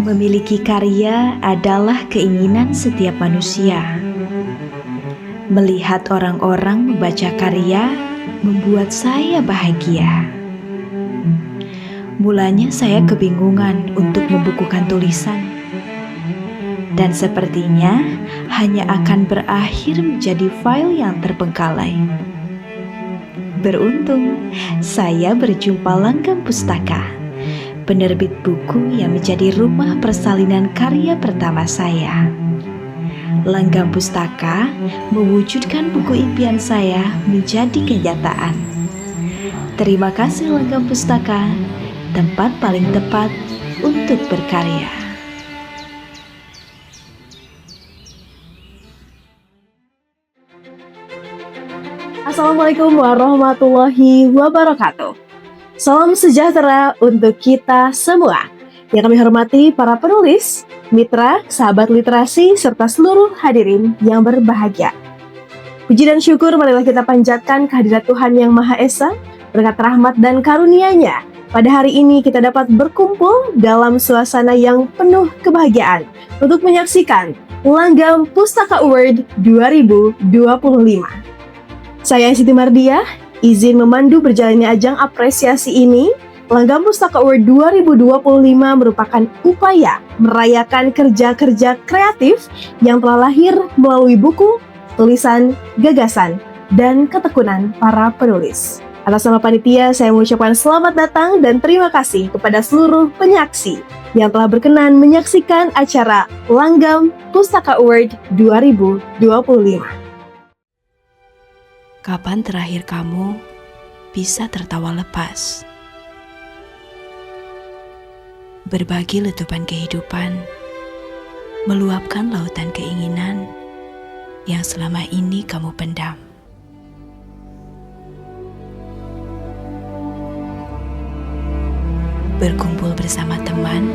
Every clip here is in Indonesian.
Memiliki karya adalah keinginan setiap manusia. Melihat orang-orang membaca karya membuat saya bahagia. Mulanya saya kebingungan untuk membukukan tulisan. Dan sepertinya hanya akan berakhir menjadi file yang terbengkalai. Beruntung, saya berjumpa Langgam Pustaka, penerbit buku yang menjadi rumah persalinan karya pertama saya. Langgam Pustaka mewujudkan buku impian saya menjadi kenyataan. Terima kasih Langgam Pustaka, tempat paling tepat untuk berkarya. Assalamualaikum warahmatullahi wabarakatuh. Salam sejahtera untuk kita semua. Yang kami hormati para penulis, mitra, sahabat literasi, serta seluruh hadirin yang berbahagia. Puji dan syukur marilah kita panjatkan kehadirat Tuhan Yang Maha Esa, berkat rahmat dan karunia-Nya. Pada hari ini kita dapat berkumpul dalam suasana yang penuh kebahagiaan untuk menyaksikan Langgam Pustaka Award 2025. Saya Siti Mardiah, izin memandu berjalannya ajang apresiasi ini. Langgam Pustaka Award 2025 merupakan upaya merayakan kerja-kerja kreatif yang telah lahir melalui buku, tulisan, gagasan, dan ketekunan para penulis. Atas nama panitia, saya mengucapkan selamat datang dan terima kasih kepada seluruh penyaksi yang telah berkenan menyaksikan acara Langgam Pustaka Award 2025. Kapan terakhir kamu bisa tertawa lepas? Berbagi letupan kehidupan, meluapkan lautan keinginan yang selama ini kamu pendam. Berkumpul bersama teman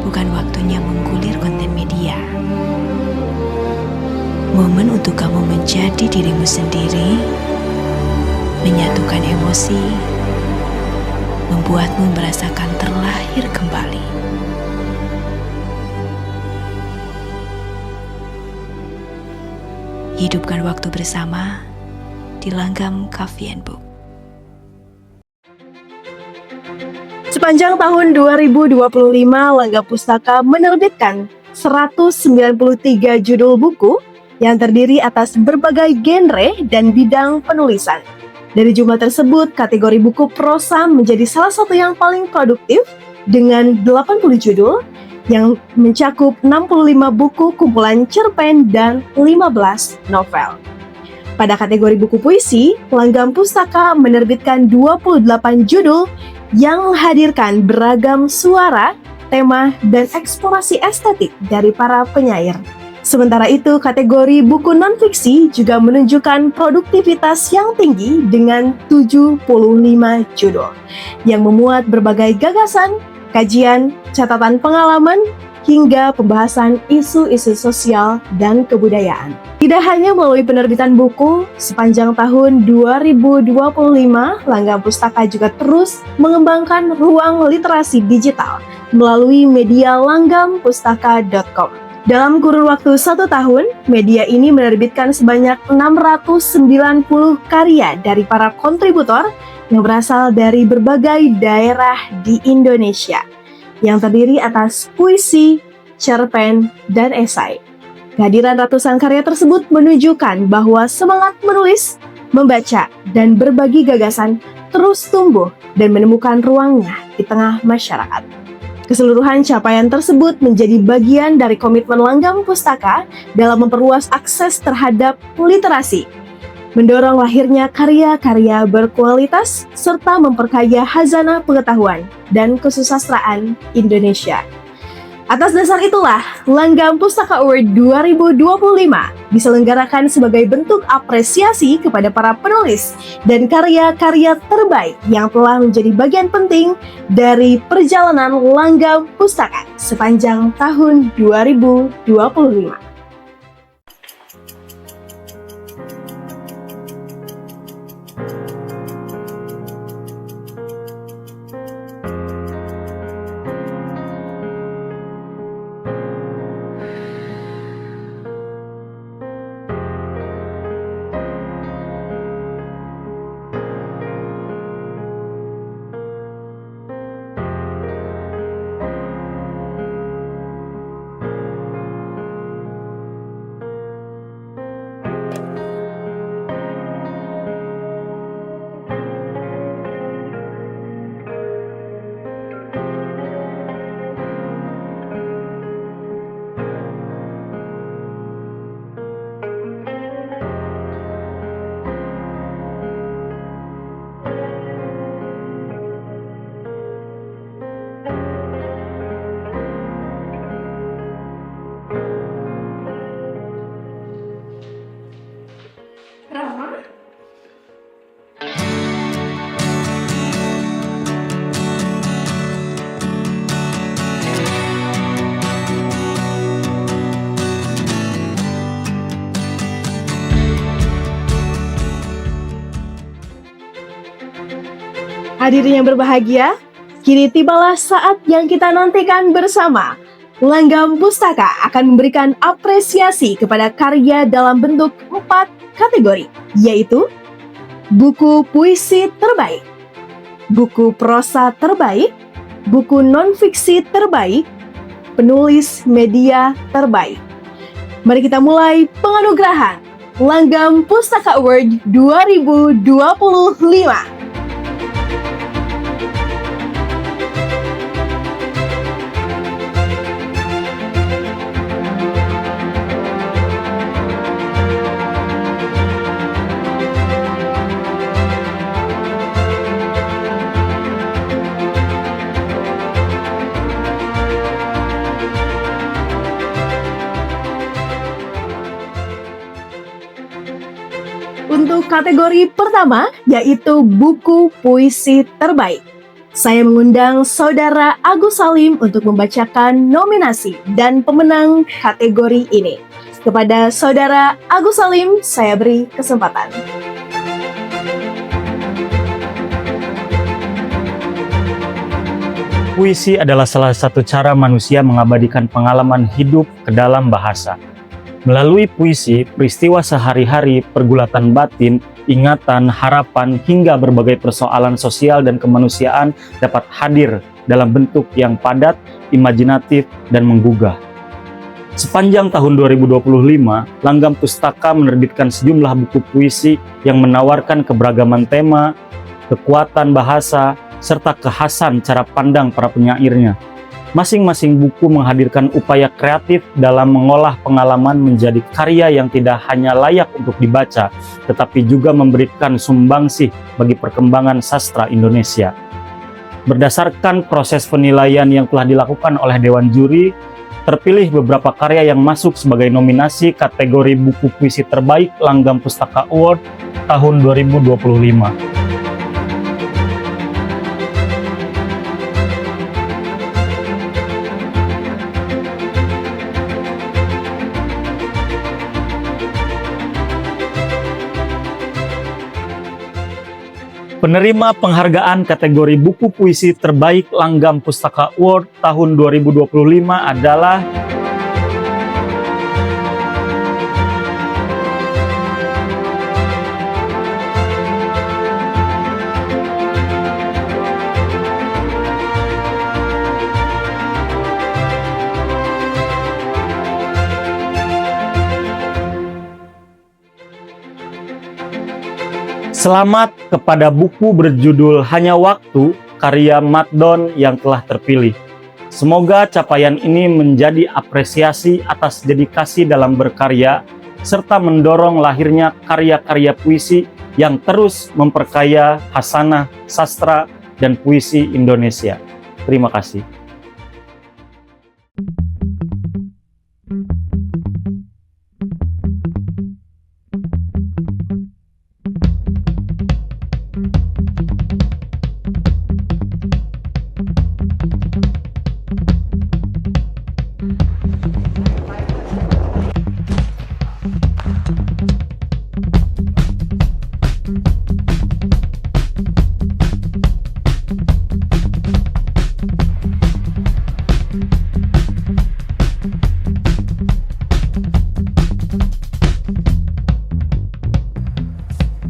bukan waktunya menggulir konten media. Momen untuk kamu menjadi dirimu sendiri, menyatukan emosi, membuatmu merasakan terlahir kembali. Hidupkan waktu bersama di Langgam Coffee and Book. Sepanjang tahun 2025, Langgam Pustaka menerbitkan 193 judul buku yang terdiri atas berbagai genre dan bidang penulisan. Dari jumlah tersebut, kategori buku prosa menjadi salah satu yang paling produktif dengan 80 judul yang mencakup 65 buku kumpulan cerpen dan 15 novel. Pada kategori buku puisi, Langgam Pustaka menerbitkan 28 judul yang menghadirkan beragam suara, tema, dan eksplorasi estetik dari para penyair. Sementara itu, kategori buku non-fiksi juga menunjukkan produktivitas yang tinggi dengan 75 judul yang memuat berbagai gagasan, kajian, catatan pengalaman, hingga pembahasan isu-isu sosial dan kebudayaan. Tidak hanya melalui penerbitan buku, sepanjang tahun 2025, Langgam Pustaka juga terus mengembangkan ruang literasi digital melalui media langgampustaka.com. Dalam kurun waktu 1 tahun, media ini menerbitkan sebanyak 690 karya dari para kontributor yang berasal dari berbagai daerah di Indonesia, yang terdiri atas puisi, cerpen, dan esai. Kehadiran ratusan karya tersebut menunjukkan bahwa semangat menulis, membaca, dan berbagi gagasan terus tumbuh dan menemukan ruangnya di tengah masyarakat. Keseluruhan capaian tersebut menjadi bagian dari komitmen Langgam Pustaka dalam memperluas akses terhadap literasi, mendorong lahirnya karya-karya berkualitas, serta memperkaya khazanah pengetahuan dan kesusastraan Indonesia. Atas dasar itulah, Langgam Pustaka Award 2025 diselenggarakan sebagai bentuk apresiasi kepada para penulis dan karya-karya terbaik yang telah menjadi bagian penting dari perjalanan Langgam Pustaka sepanjang tahun 2025. Hadirin yang berbahagia, kini tibalah saat yang kita nantikan bersama. Langgam Pustaka akan memberikan apresiasi kepada karya dalam bentuk 4 kategori, yaitu buku puisi terbaik, buku prosa terbaik, buku non-fiksi terbaik, penulis media terbaik. Mari kita mulai penganugerahan Langgam Pustaka Award 2025. Untuk kategori pertama, yaitu buku puisi terbaik. Saya mengundang Saudara Agus Salim untuk membacakan nominasi dan pemenang kategori ini. Kepada Saudara Agus Salim, saya beri kesempatan. Puisi adalah salah satu cara manusia mengabadikan pengalaman hidup ke dalam bahasa. Melalui puisi, peristiwa sehari-hari, pergulatan batin, ingatan, harapan, hingga berbagai persoalan sosial dan kemanusiaan dapat hadir dalam bentuk yang padat, imajinatif, dan menggugah. Sepanjang tahun 2025, Langgam Pustaka menerbitkan sejumlah buku puisi yang menawarkan keberagaman tema, kekuatan bahasa, serta kekhasan cara pandang para penyairnya. Masing-masing buku menghadirkan upaya kreatif dalam mengolah pengalaman menjadi karya yang tidak hanya layak untuk dibaca, tetapi juga memberikan sumbangsih bagi perkembangan sastra Indonesia. Berdasarkan proses penilaian yang telah dilakukan oleh Dewan Juri, terpilih beberapa karya yang masuk sebagai nominasi kategori buku puisi terbaik Langgam Pustaka Award tahun 2025. Penerima penghargaan kategori buku puisi terbaik Langgam Pustaka Award tahun 2025 adalah Selamat kepada buku berjudul Hanya Waktu, karya Madon yang telah terpilih. Semoga capaian ini menjadi apresiasi atas dedikasi dalam berkarya, serta mendorong lahirnya karya-karya puisi yang terus memperkaya khasanah sastra dan puisi Indonesia. Terima kasih.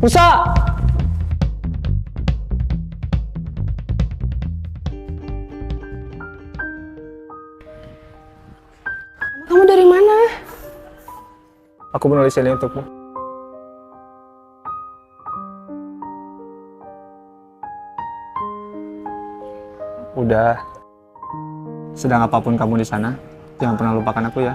Musa! Kamu dari mana? Aku menulis ini untukmu. Udah. Sedang apapun kamu di sana, jangan pernah lupakan aku ya.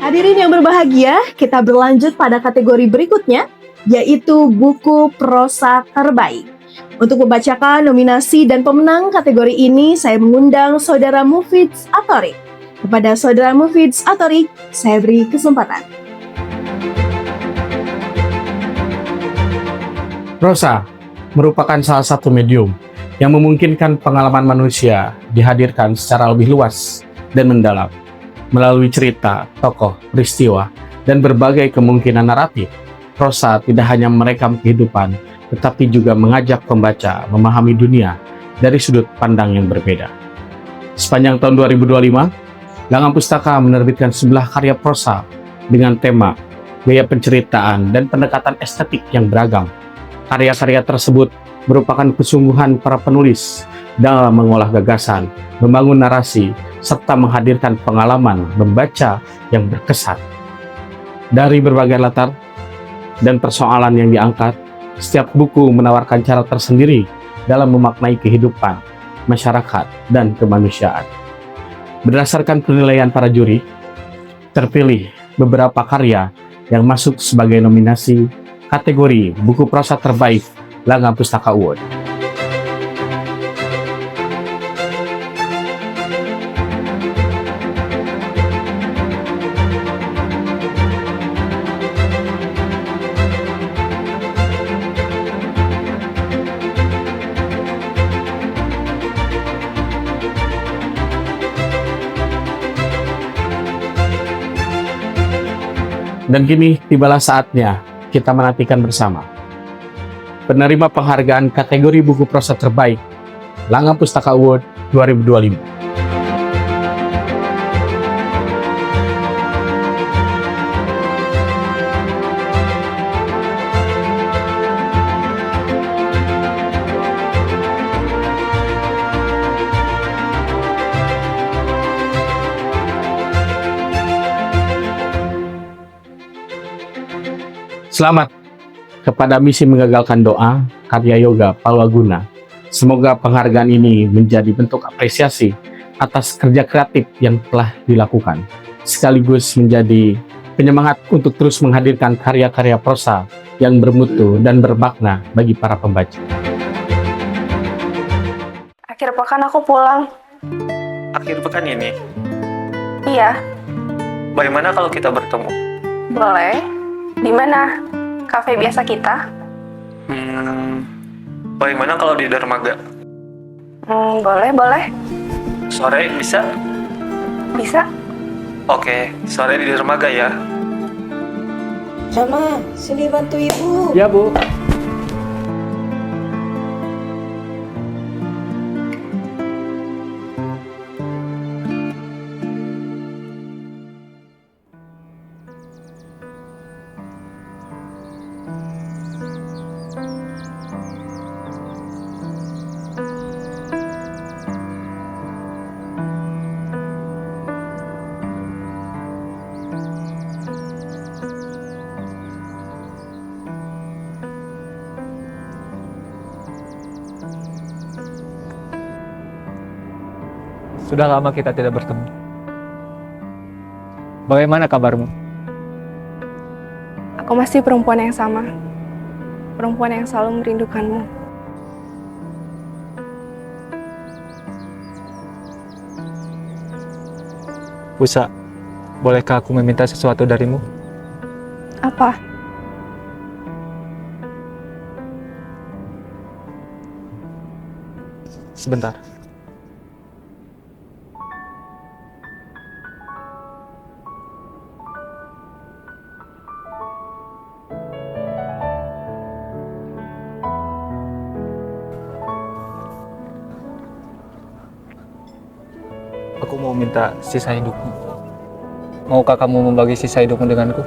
Hadirin yang berbahagia, kita berlanjut pada kategori berikutnya, yaitu buku prosa terbaik. Untuk membacakan nominasi dan pemenang kategori ini, saya mengundang Saudara Mufids Atorik. Kepada Saudara Mufids Atorik, saya beri kesempatan. Prosa merupakan salah satu medium yang memungkinkan pengalaman manusia dihadirkan secara lebih luas dan mendalam melalui cerita, tokoh, peristiwa, dan berbagai kemungkinan naratif. Prosa tidak hanya merekam kehidupan, tetapi juga mengajak pembaca memahami dunia dari sudut pandang yang berbeda. Sepanjang tahun 2025, Langgam Pustaka menerbitkan 11 karya prosa dengan tema, gaya penceritaan, dan pendekatan estetik yang beragam. Karya-karya tersebut merupakan kesungguhan para penulis dalam mengolah gagasan, membangun narasi, serta menghadirkan pengalaman membaca yang berkesan. Dari berbagai latar dan persoalan yang diangkat, setiap buku menawarkan cara tersendiri dalam memaknai kehidupan, masyarakat, dan kemanusiaan. Berdasarkan penilaian para juri, terpilih beberapa karya yang masuk sebagai nominasi kategori buku prosa terbaik Langgam Pustaka Award. Dan kini tibalah saatnya kita menantikan bersama penerima penghargaan kategori buku prosa terbaik Langgam Pustaka Award 2025. Selamat kepada misi menggagalkan doa karya Yoga Palwaguna. Semoga penghargaan ini menjadi bentuk apresiasi atas kerja kreatif yang telah dilakukan, sekaligus menjadi penyemangat untuk terus menghadirkan karya-karya prosa yang bermutu dan bermakna bagi para pembaca. Akhir pekan aku pulang. Akhir pekan ini, Iya, bagaimana kalau kita bertemu? boleh. Di mana? Kafe biasa kita? Bagaimana kalau di dermaga? Boleh. Sore bisa? Bisa? Oke, sore di dermaga ya. Rama, sini bantu ibu. Ya, Bu. Sudah lama kita tidak bertemu. Bagaimana kabarmu? Aku masih perempuan yang sama. Perempuan yang selalu merindukanmu. Pusa, bolehkah aku meminta sesuatu darimu? Apa? Sebentar. Aku mau minta sisa hidupmu. Maukah kamu membagi sisa hidupmu denganku?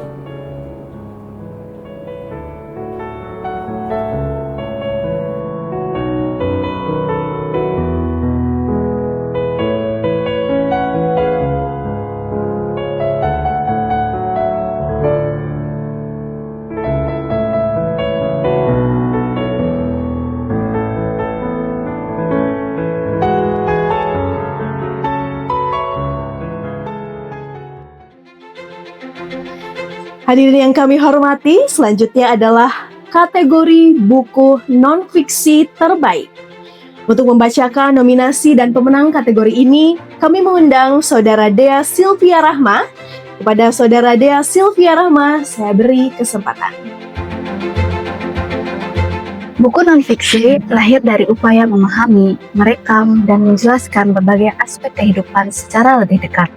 Hadirin yang kami hormati, selanjutnya adalah kategori buku non-fiksi terbaik. Untuk membacakan nominasi dan pemenang kategori ini, kami mengundang Saudara Dea Sylvia Rahma. Kepada Saudara Dea Sylvia Rahma, saya beri kesempatan. Buku non-fiksi lahir dari upaya memahami, merekam, dan menjelaskan berbagai aspek kehidupan secara lebih dekat.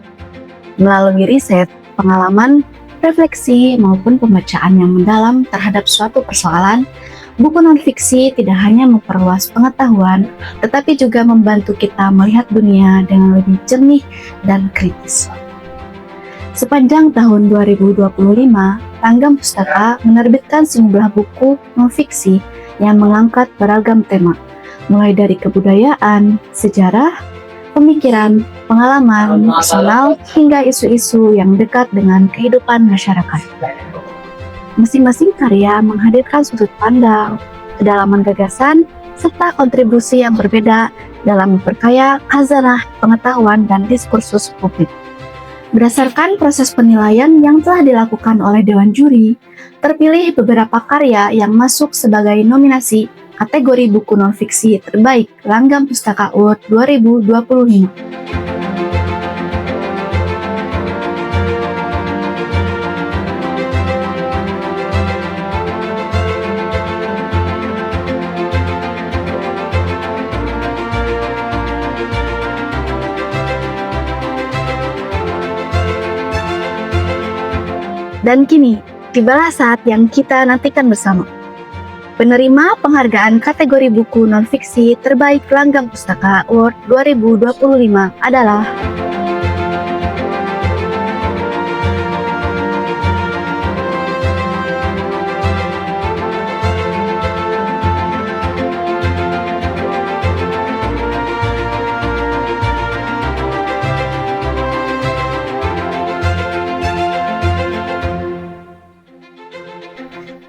Melalui riset, pengalaman, refleksi, maupun pembacaan yang mendalam terhadap suatu persoalan, buku non-fiksi tidak hanya memperluas pengetahuan, tetapi juga membantu kita melihat dunia dengan lebih jernih dan kritis. Sepanjang tahun 2025, Langgam Pustaka menerbitkan sejumlah buku non-fiksi yang mengangkat beragam tema, mulai dari kebudayaan, sejarah, pemikiran, pengalaman personal, hingga isu-isu yang dekat dengan kehidupan masyarakat. Masing-masing karya menghadirkan sudut pandang, kedalaman gagasan, serta kontribusi yang berbeda dalam memperkaya khazanah pengetahuan dan diskursus publik. Berdasarkan proses penilaian yang telah dilakukan oleh Dewan Juri, terpilih beberapa karya yang masuk sebagai nominasi kategori buku non-fiksi terbaik Langgam Pustaka Award 2025. Dan kini, tibalah saat yang kita nantikan bersama. Penerima penghargaan kategori buku non-fiksi terbaik Langgam Pustaka Award 2025 adalah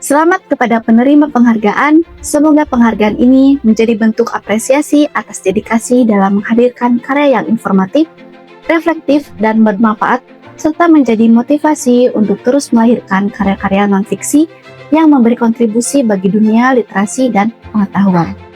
Selamat kepada penerima penghargaan. Semoga penghargaan ini menjadi bentuk apresiasi atas dedikasi dalam menghadirkan karya yang informatif, reflektif, dan bermanfaat, serta menjadi motivasi untuk terus melahirkan karya-karya non-fiksi yang memberi kontribusi bagi dunia literasi dan pengetahuan.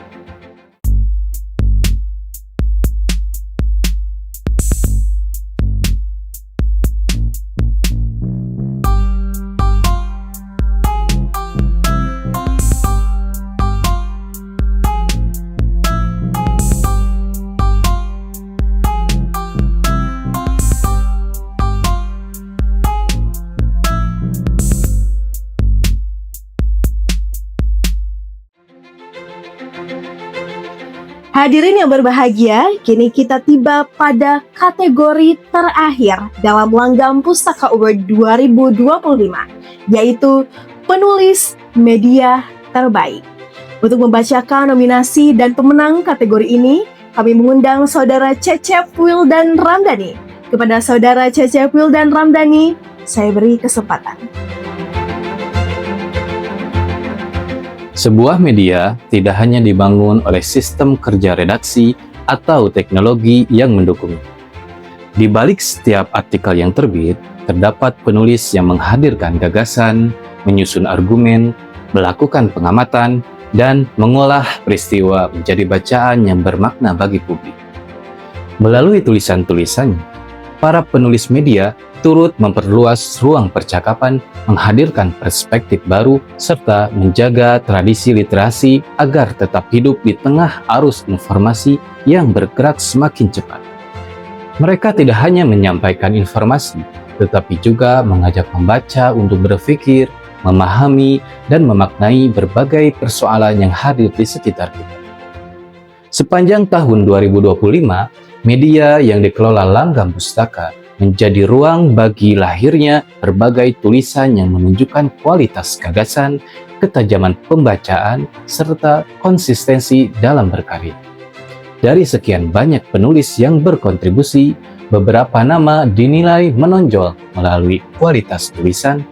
Hadirin yang berbahagia, kini kita tiba pada kategori terakhir dalam Langgam Pustaka Award 2025, yaitu penulis media terbaik. Untuk membacakan nominasi dan pemenang kategori ini, kami mengundang Saudara Cecep Wildan Ramdhani. Kepada Saudara Cecep Wildan Ramdhani, saya beri kesempatan. Sebuah media tidak hanya dibangun oleh sistem kerja redaksi atau teknologi yang mendukung. Di balik setiap artikel yang terbit, terdapat penulis yang menghadirkan gagasan, menyusun argumen, melakukan pengamatan, dan mengolah peristiwa menjadi bacaan yang bermakna bagi publik. Melalui tulisan-tulisannya, para penulis media turut memperluas ruang percakapan, menghadirkan perspektif baru, serta menjaga tradisi literasi agar tetap hidup di tengah arus informasi yang bergerak semakin cepat. Mereka tidak hanya menyampaikan informasi, tetapi juga mengajak pembaca untuk berpikir, memahami, dan memaknai berbagai persoalan yang hadir di sekitar kita. Sepanjang tahun 2025, media yang dikelola Langgam Pustaka menjadi ruang bagi lahirnya berbagai tulisan yang menunjukkan kualitas gagasan, ketajaman pembacaan, serta konsistensi dalam berkarya. Dari sekian banyak penulis yang berkontribusi, beberapa nama dinilai menonjol melalui kualitas tulisan,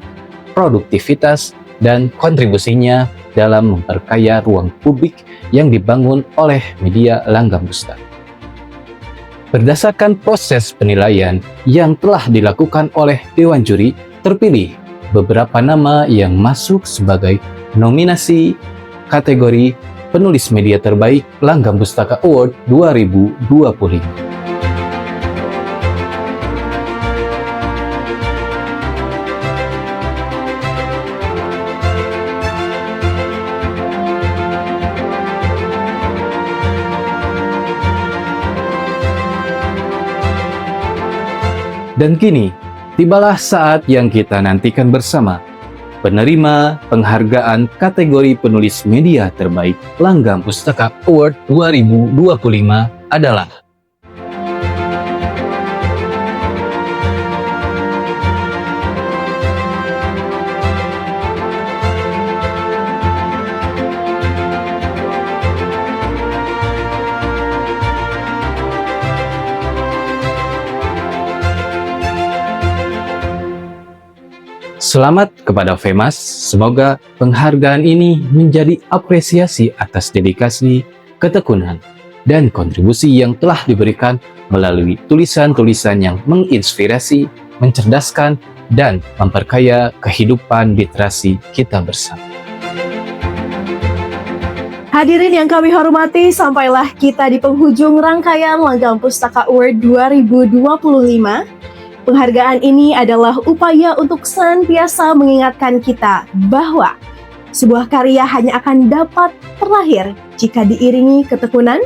produktivitas, dan kontribusinya dalam memperkaya ruang publik yang dibangun oleh media Langgam Pustaka. Berdasarkan proses penilaian yang telah dilakukan oleh Dewan Juri, terpilih beberapa nama yang masuk sebagai nominasi kategori penulis media terbaik Langgam Pustaka Award 2025. Dan kini, tibalah saat yang kita nantikan bersama. Penerima penghargaan kategori penulis media terbaik Langgam Pustaka Award 2025 adalah Selamat kepada Femas, semoga penghargaan ini menjadi apresiasi atas dedikasi, ketekunan, dan kontribusi yang telah diberikan melalui tulisan-tulisan yang menginspirasi, mencerdaskan, dan memperkaya kehidupan literasi kita bersama. Hadirin yang kami hormati, sampailah kita di penghujung rangkaian Langgam Pustaka Award 2025. Penghargaan ini adalah upaya untuk senantiasa mengingatkan kita bahwa sebuah karya hanya akan dapat terlahir jika diiringi ketekunan,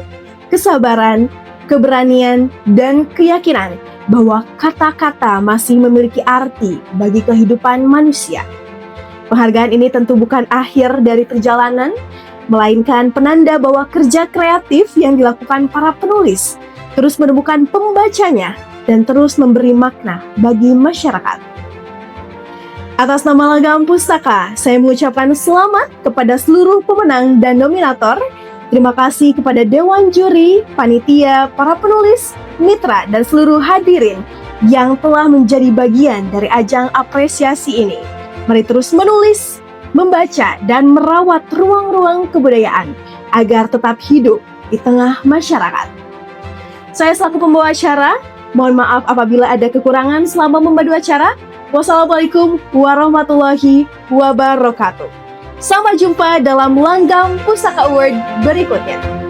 kesabaran, keberanian, dan keyakinan bahwa kata-kata masih memiliki arti bagi kehidupan manusia. Penghargaan ini tentu bukan akhir dari perjalanan, melainkan penanda bahwa kerja kreatif yang dilakukan para penulis terus menemukan pembacanya dan terus memberi makna bagi masyarakat. Atas nama Langgam Pustaka, saya mengucapkan selamat kepada seluruh pemenang dan nominator. Terima kasih kepada Dewan Juri, panitia, para penulis, mitra, dan seluruh hadirin yang telah menjadi bagian dari ajang apresiasi ini. Mari terus menulis, membaca, dan merawat ruang-ruang kebudayaan agar tetap hidup di tengah masyarakat. Saya selaku pembawa acara, mohon maaf apabila ada kekurangan selama membantu acara. Wassalamualaikum warahmatullahi wabarakatuh. Sampai jumpa dalam Langgam Pustaka Award berikutnya.